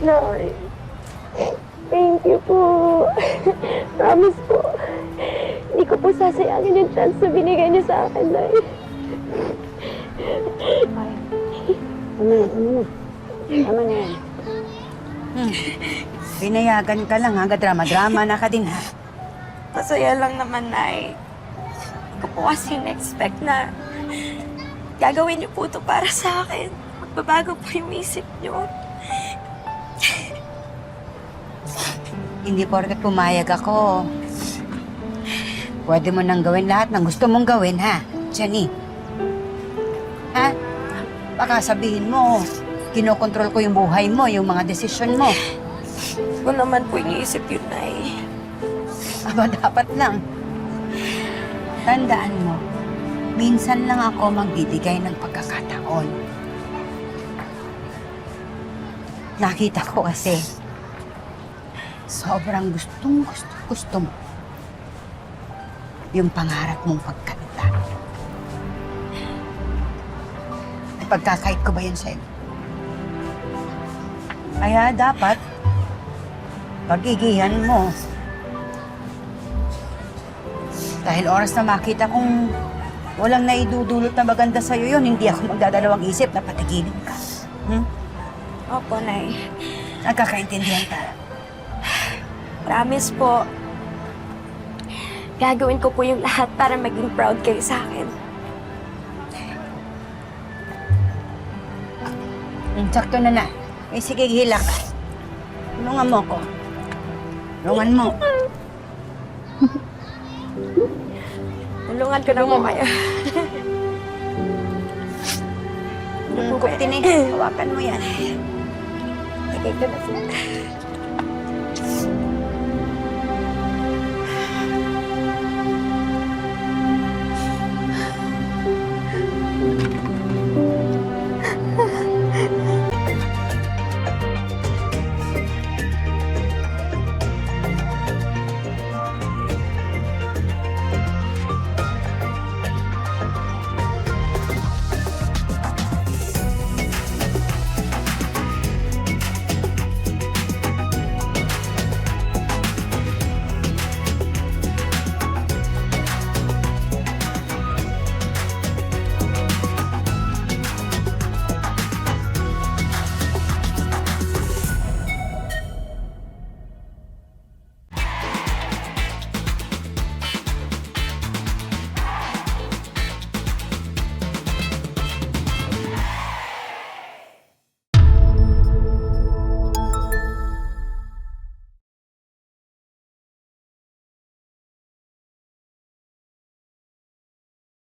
Nay, thank you po. Promise po. Hindi ko po sasayangin yung chance na binigay niyo sa akin, Nay. Tama na yan. Pinayagan ka lang, hanggang drama-drama na ka din, ha? Masaya lang naman, Nay. Hindi ko po kasi na-expect na gagawin niyo po ito para sa akin. Magbabago po yung isip niyo. Hindi porket pumayag ako. Pwede mo nang gawin lahat ng gusto mong gawin, ha? Jenny. Ha? Baka sabihin mo, kinokontrol ko yung buhay mo, yung mga desisyon mo. Hindi ko naman po iniisip yun, Nay. Aba, dapat lang. Tandaan mo, minsan lang ako magbibigay ng pagkakataon. Nakita ko kasi, sobrang gusto mo yung pangarap mong pagkanta. Ay, pagkakait ko ba yun sa'yo? Kaya dapat, pagigihan mo. Dahil oras na makita kong walang naidudulot na maganda sa'yo yun, hindi ako magdadalawang isip na patigilin ka. Opo, Nay. Nagkakaintindihan ka. Promise po. Gagawin ko po yung lahat para maging proud kayo sa akin. Sakto na na. Eh, sige, hila ka. Tulungan mo ko. Tulungan mo. Tulungan ko na po kayo. Kutin eh. Hawakan mo yan. Lagay ko na siya.